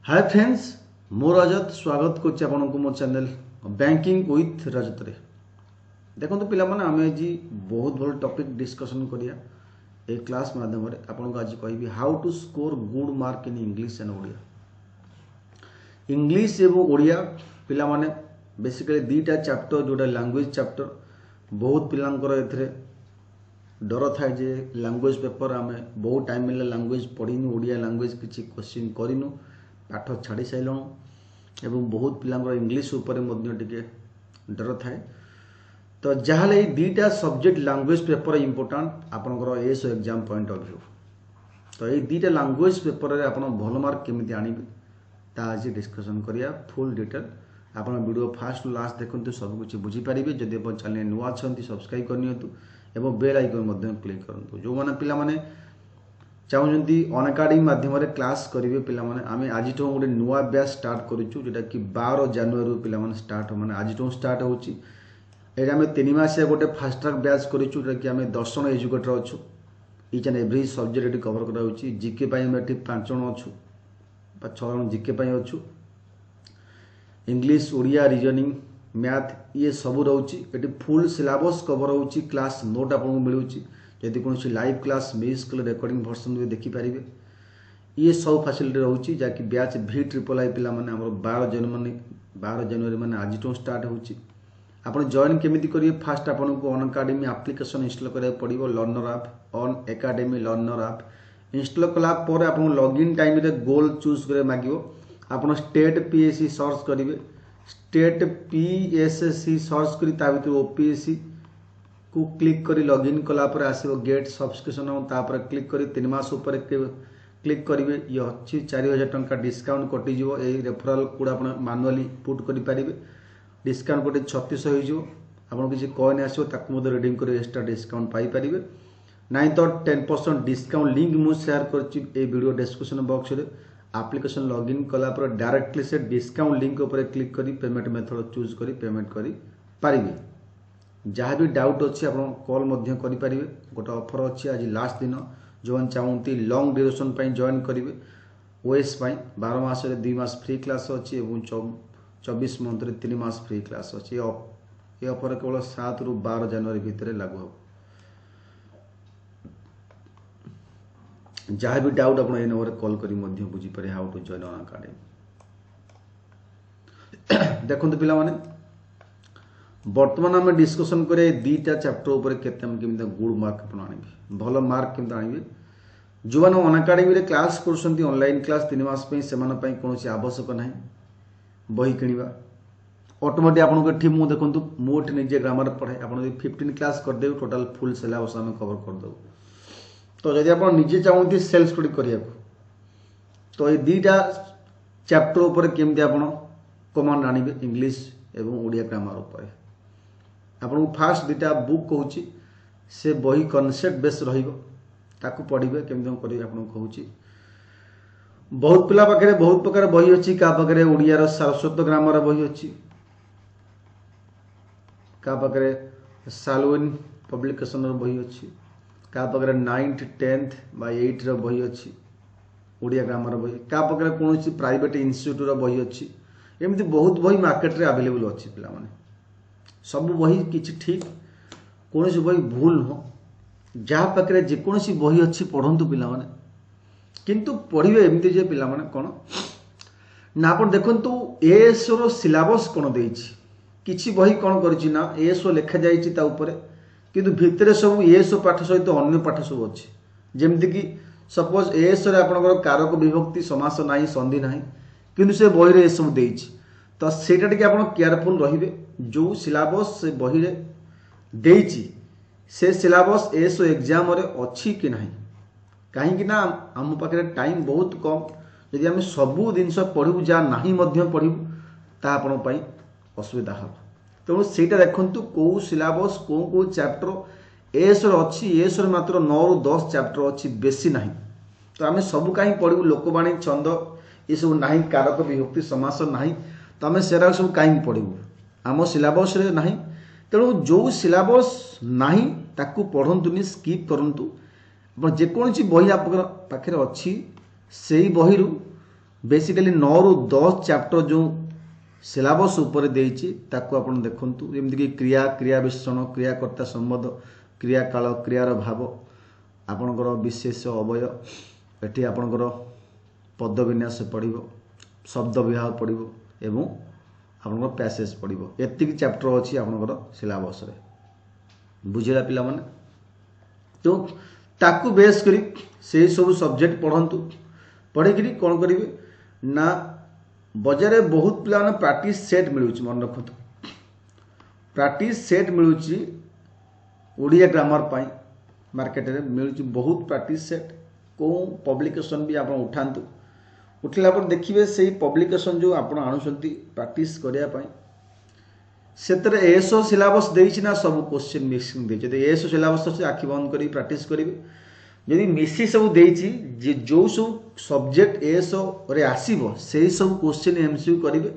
Hi friends मो रजत स्वागत करछि आपनको मो चैनल बैंकिंग विथ रजत रे। देखंतु पिला माने आमे आज बहुत बड़ टॉपिक डिस्कशन करिया ए क्लास माध्यम रे। आपनको आज कहबी how to score good mark in English and Odia. English एवं ओडिया पिला माने बेसिकली दीटा चैप्टर जोटा लैंग्वेज चैप्टर बहुत पिलांकर एथरे डर थाए जे लैंग्वेज पेपर आमे बहुत टाइम मिले लैंग्वेज पढ़ीनु ओडिया लैंग्वेज किछि क्वेश्चन करिनु पाठ छाड़ी साइलुँ एवं बहुत पिलांकर इंग्लिश उपर टिके डर थाए। तो जहाँ दीटा सब्जेक्ट लैंग्वेज पेपर इंपोर्टाट आपंकर S exam point of view. तो ये दीटा लैंग्वेज पेपर रे आपण भल मार्क केमिति आनिबे ता आज डिस्कशन करिया फुल डिटेल। आपण वीडियो फास्ट लास्ट देखंतु सब कुछ बुझी पारिबे। जदि आपण चैनल नुआ छंती सब्सक्राइब करनियतु एवं बेल आइकन मध्य क्लिक करंतु। जो माने पिला माने चाहूँगी अनअकाडेमी माध्यम क्लास करेंगे पिला माने आमे आज गोटे नुआ बैच स्टार्ट करूँ जोटा कि 12 जनवरी पिला माने स्टार्ट माने आज स्टार्ट होची। एटा आमे 3 मासिया गोटे फास्ट ट्रैक बैच करूँ जोटा कि आमे 10 जन एजुकेटर अच्छु। Each and every subject cover कराउची। जीके पई आमे एठी 5 जन अच्छु 6 जन जीके पई अच्छु। इंग्लिश ओडिया रीजनिंग मैथ ये सब रोची। एटी फुल सिलेबस कवर होची। क्लास नोट आपको मिलूची। यदि कौन लाइव क्लास मिस कले रेकर्डिंग भर्सन भी देखिपारे ये सब फैसिलिटी रोची। जहाँकि बैच VIII पिला माने हमर 12 जनवरी माने आज स्टार्ट होची। आपण जॉइन केमिति करिए फास्ट आपन को अनअकाडेमी एप्लिकेशन इंस्टॉल करिया पड़िबो। Learner app Unacademy learner app install कला पर आपन लॉगिन टाइम रे गोल चूज करे मागियो। आपन स्टेट PSC सर्च करिवे। स्टेट PSC सर्च करी ता भीतर OPSC को क्लिक करी लॉगिन कला पर आसीबो गेट सब्सक्रिप्शन और तापर क्लिक करी 3 मास ऊपर क्लिक करिवे। ये अच्छी 4000 टंका डिस्काउंट कटि जिवो। ए रेफरल कोड आपण मैनुअली पुट करि पारिबे। डिस्काउंट कटि 3600 होई जिवो। आपण किछि कॉइन आसीबो ताकु मदे रिडीम करि एक्स्ट्रा डिस्काउंट पाई पारिबे। नाही तो 10% डिस्काउंट लिंक मु शेयर करछि ए वीडियो डिस्क्रिप्शन बॉक्स रे। एप्लिकेशन लॉगिन कला पर डायरेक्टली से डिस्काउंट लिंक ऊपर क्लिक करी पेमेंट मेथड चूज करी पेमेंट करि पारिबे। जहाँ भी डाउट अच्छी आप कॉल मध्य करि पारिबे। गोटे ऑफर अच्छी आज लास्ट दिन जो चाहती लॉन्ग ड्यूरेशन जॉइन करेंगे ओएस 12 मास 2 मास फ्री क्लास अच्छी और 24 मंथ 3 मास फ्री क्लास अच्छी। ये ऑफर केवल 7 रु 12 जनवरी भितर लागू हो। जहाँ भी डाउट आप नंबर कॉल करी बुझीपारे हाउ टू जॉइन अनअकाडेमी। देखते पिला माने बर्तमान आम डिस्कसन करे दीटा चैप्टर उपर केमिति गुड मार्क आने भल मार्क केमिति आने। जो मैंने अनअकाडेमी क्लास कर ऑनलाइन क्लास 3 मास से कौन आवश्यक ना बही किणवा ऑटोमेटिक आपको ये मुझे देखूँ मुझे निजे ग्रामर पढ़ाए। आप 15 क्लास करदे टोटाल फुल सिलेबस आम कवर करदेव। तो जब आप निजे चाहती सेल्फ स्टडी करने तो ये दीटा चैप्टर उपर केमिति आप कमांड आनिबे इंग्लिश एवं ओडिया ग्रामर उपर। आपको फास्ट दीटा बुक कहूँ से बही कनसेप्ट बेस रही पढ़े केमी करेंगे आपको कहूँ। बहुत पिला पाखे बहुत प्रकार बही अच्छी क्या पाखे ओडिया सारस्वत ग्रामर बही अच्छी क्या पाखे सालविन पब्लिकेशन बही अच्छी क्या पाखे 9th 10th बा 8 बही अच्छी ओडिया ग्रामर बही क्या पाखे कौन प्राइवेट इन्स्टिट्यूट बही अच्छी। एमती बहुत बही मार्केट रे अवेलेबल अच्छी पिला माने सब बही किसी ठीक कौन बही भूल नुह। जहाँ पाखे जेकोसी बही अच्छी पढ़ंतु पिला माने किंतु पढ़िबे एमती जे पिला माने कोन ना आपण देखंतु एएस रो सिलेबस कोन देइछि किछि बही कोन करछि ना एएस लेखा जाइछि ता ऊपर किंतु भितरे सब एएस पाठ सहित अन्य पाठ सब अच्छी। जेमति कि सपोज एएस रे आपनकर कारक विभक्ति समास नाही संधि नाही किंतु से बही रे सब देइछि। तो सेटा टिके आपण केयरफुल रहिबे। जो सिलेबस से बही रे देइछि से सिलेबस एएस एग्जाम रे अच्छी कि नहीं कहीं ना आम पाखे टाइम बहुत कम। यदि आम सबू जिनस पढ़ू जहाँ ना पढ़ू ता आपण पाई असुविधा हम। तेणु सेटा देखंतु कौ सिलेबस कौ चैप्टर एएस अच्छी एएस मात्र 9 ରୁ 10 चैप्टर अच्छी बेसी नहीं। तो आम सब कहीं पढ़ू लोकवाणी छंद ये सब ना कारक विभक्ति समास ना तो आम सेरा सब कहीं पढ़ू आम सिलेबस रे नहीं। तेणु जो सिलेबस नहीं ताकू पढ़ंतुनी स्किप करंतु। जेकोसी बही आप पाखे अच्छी से ही बही बेसिकली 9 ରୁ 10 चैप्टर जो सिलेबस ऊपर देइछि ताको आपण देखंतु जेमति कि क्रिया क्रिया विशेषण क्रियाकर्ता संबंध क्रिया काल क्रियार भाव आपणकर विशेष अवय एठी आपणकर पद विन्यास पड़िबो शब्द विभाग पड़िबो एवं आपणकर पैसेज पड़िबो एतिक चैप्टर अछि आपणकर सिलेबस रे बुझिला पिला माने तो ताकू बेस करी से सब सब्जेक्ट पढ़ंतु पढ़िकरी कौन करेंगे ना बजारे बहुत पिला प्रैक्टिस सेट मिलूँ मन रखु प्रैक्टिस सेट मिलूँ ओडिया ग्रामर पाई मार्केट रे मिलूँ बहुत प्रैक्टिस सेट को पब्लिकेशन भी आप उठातु उठला पर देखिए से पब्लिकेशन जो आप आणुंट प्रैक्टिस करने से एसओ सिलेबस देना ना सब क्वेश्चन मिक्सिंग दे एसओ सिलेबस अच्छे आखि बंद कर प्रैक्टिस करेंगे जदि मिसी सब देछि जो सब सब्जेक्ट एसओ रे आसीबो से सब क्वेश्चन एमसीक्यू करेंगे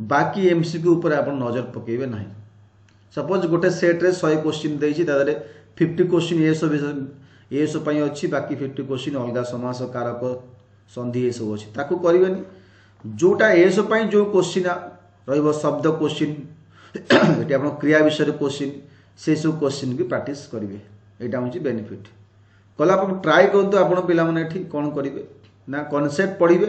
बाकी एमसीक्यू ऊपर आप नजर पकेबे नहीं सपोज गोटे सेट रे 100 क्वेश्चन देछि तादरे 50 क्वेश्चन एसओ पई अछि बाकी 50 क्वेश्चन अलगा समास कारक संधि ए सब अछि ताकू करिवेनी जोटा एसओ पई जो क्वेश्चन रहइबो शब्द क्वेश्चन एटी आपण क्रिया विषय क्वेश्चन से सब क्वेश्चन की प्रैक्टिस करेंगे एटा होछि बेनिफिट कला पर ट्राई करतु आपण पिला माने एठी कोन करिवे ना कॉन्सेप्ट पढ़िबे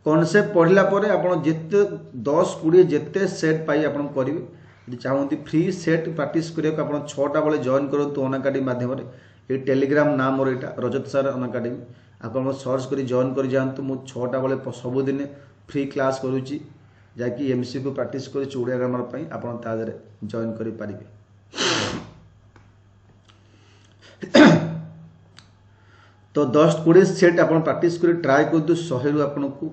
कॉन्सेप्ट पढ़िला परे आपण जेते 10 20 जेते सेट पाई आपण करिवे यदि चाहंती फ्री सेट प्रैक्टिस करिया आपण 6टा बेले जॉइन करतु अन अकाडमी माध्यम रे ए टेलीग्राम नाम मोर एटा रजत सर अन अकाडमी आपण सर्च करी जॉइन करी जानतु मु 6टा बेले सब दिन फ्री क्लास करूची जाकि एमसीक्यू प्रैक्टिस करी ओडिया ग्रामर पई आपण ताजरे जॉइन करी पारिबे तो 10-20 सेट आप प्रैक्टिस कर ट्राए कर 100 रु आपन को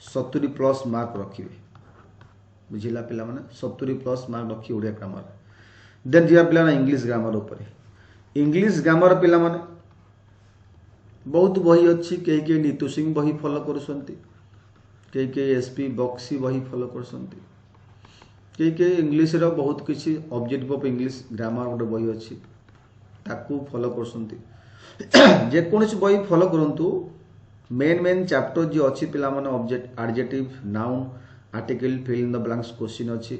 70 प्लस मार्क रखिए बुझिला पिला माने 70 प्लस मार्क रखी ओडिया ग्रामर देन जिया पिला इंग्लिश ग्रामर ऊपर इंग्लिश ग्रामर पिला माने बहुत बही अच्छी कई नीतू सिंह बही फॉलो करसंती कई एसपी बक्सी बही फॉलो करसंती कई इंग्लिश रो बहुत किसी ऑब्जेक्टिव ऑफ इंग्लिश ग्रामर गोटे बही अच्छी ताकू फॉलो करसंती जेकोसी बही फॉलो करंतु मेन चैप्टर जो अच्छी पिला माने object adjective noun article fill in the blanks question अच्छी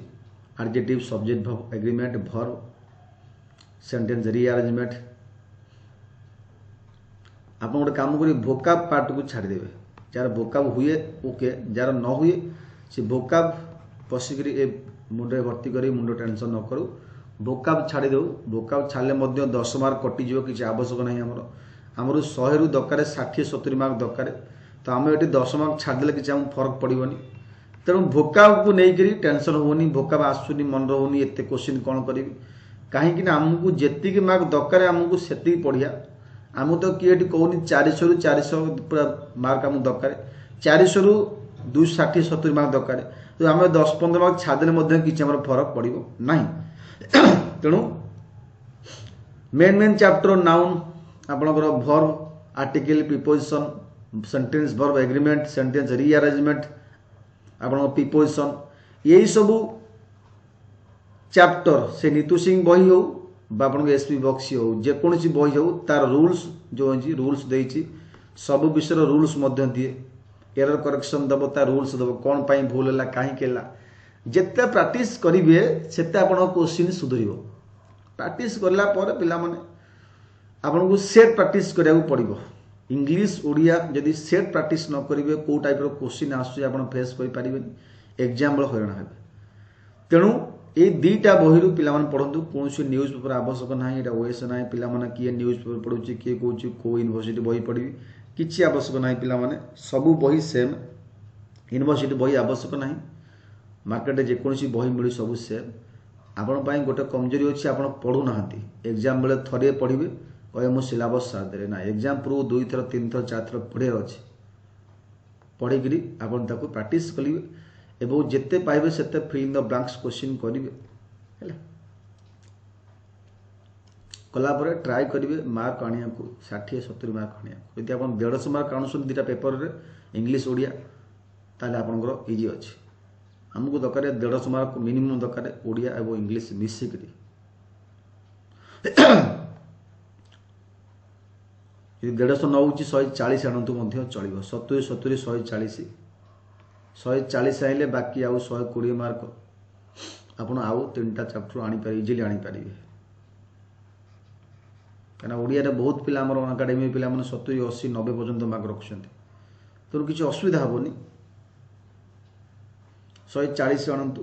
adjective subject verb agreement verb sentence rearrangement आप गोटे काम करी वोकाब पार्ट को छाड़ देबे जार वोकाब हुए ओके जार न हुए से वोकाब पसिकरी ए मुंडे भर्ती करी मुंड टेंशन न करू वोकाब छाड़ी दो वोकाब छाड़ले 10 मार्क कटिज किसी आवश्यक नहीं आमर 100 रु दरकार 60-70 मार्क दरकार तो आम ये 10 मार्क छाड़दे किसी आम फरक पड़ोनी तेणु वोकाब को लेकर टेंशन होनी वोकाब आसुनी मन रोनी एत क्वेश्चन कौन करी कहीं आमको जी मार्क दरकार आमको से पढ़िया आम तो किए कहनी 400 रु 400 पूरा मार्क आम दरकार 400 रु 260-70 मार्क दरकार तो आम 10-15 मार्क छाड़दे किसी फरक पड़ो ना तेणु मेन चैप्टर नाउन आपणकर verb article preposition sentence verb agreement sentence rearrangement आपण प्रीपोजिशन यही सबू चैप्टर से नीतू सिंह बही हो आपन एसपी बक्सी हो जेकोसी बही हो तार रूल्स जो रूल्स देछि सब विषय रूल्स मध्य दिए एरर करेक्शन दब तार रूल्स दब कौन पाई भूल है कहीं जिते प्रैक्टिस करेंगे सेते आपण क्वेश्चन सुधर प्रैक्टिस करला पर पिला माने आपन को सेट प्रैक्टिस करिया पड़ो इंग्लिश ओडिया जदि सेट प्रैक्टिस न करेंगे कौ टाइप क्वेश्चन आसुचे आप फेस करें एग्जाम बेल हईराण हे तेणु ये दुईटा बही पिला पढ़ु कौन न्यूज पेपर आवश्यक ना ये ओएस ना पिला किए न्यूज पेपर पढ़ुची किए कौन कौ यूनिवर्सिटी बही पढ़ी किसी आवश्यक ना पिला सबू बही सेम यूनिवर्सिटी बही आवश्यक ना मार्केट में जेकोसी बही मिलू सब सेम आपण गोटे कमजोरी अच्छी आप पढ़ुना एग्जाम बेले थरे पढ़े कहे मो सिलेबस सारदे ना एग्जाम पूर्व 2 थर 3 थर 4 थर पढ़ार अच्छे पढ़ी आपन ताको प्रैक्टिस करेंगे एवं जिते पाइबे सेते fill in the blanks question करेंगे कलापर ट्राए करेंगे मार्क आनिया को 60-70 मार्क आनिया यदि आप 150 मार्क आणुन दुटा पेपर रे इंग्लिश ओडिया ताले आपनकर इजी अच्छे आमको दरकार 150 मार्क मिनिमम दरकार ओडिया एवं इंग्लिश मिसिक यदि 150 नौ 140 आणतु चलो 70-70 140 140 आइले बाकी आउ 120 मार्क आपण आउ 3टा चैप्टर आनीपारे इजिली आनीपारे कहीं ओडिया बहुत पिला एकाडेमी पिला 70 80 90 पर्यंत मार्क रखुंट तेणु किसी असुविधा हेनी 140 आणतु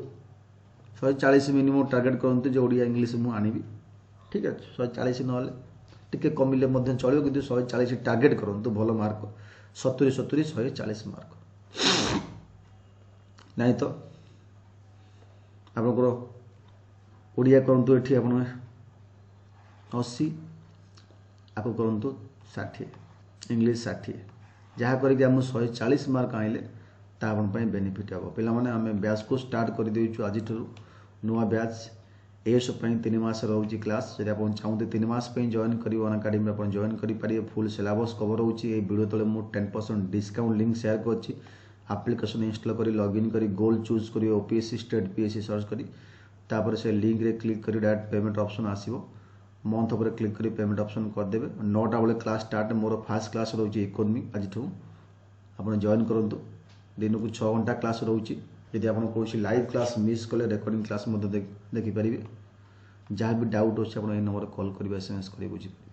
140 मिनिमम टार्गेट करते जो ओडिया इंग्लीश मुझे आनबी ठीक है 140 ना टे कमिले चलो कि 140 टार्गेट करूँ भल मार्क 70 70 140 मार्क नहीं तो आपंकर ओडिया करूँ ये आप 80 आप करूँ 60 इंग्लीश 60 जहाँ करके आम 140 मार्क आइले तापी बेनिफिट हम पे आम बैच को स्टार्ट कर देचु आज नुआ बैच एएसएफ 3 मास रोचे क्लास जब आप चाहते 3 मास जॉइन कर अनअकाडेमी आप जॉइन करेंगे फुल सिलेबस कवर होची वीडियो तले मुझे 10% डिस्काउंट लिंक शेयर कर एप्लिकेशन इंस्टॉल कर लॉगिन कर गोल चूज कर ओपीएससी स्टेट पीएससी सर्च करी तापर से लिंक रे क्लिक कर डायरेक्ट पेमेंट ऑप्शन आसीबो मंथ पर क्लिक कर पेमेंट ऑप्शन करदे 9टा बेले क्लास स्टार्ट मोर फास्ट क्लास रोचे इकोनॉमी आज आप जॉइन करूँ दिन को 6 घंटा क्लास रोचे यदि आप कौन लाइव क्लास मिस कले रेकर्डिंग क्लास देखिपारे जहाँ भी डाउट अच्छे आप नंबर कॉल करेंगे एसएमएस कर बुझीपारे।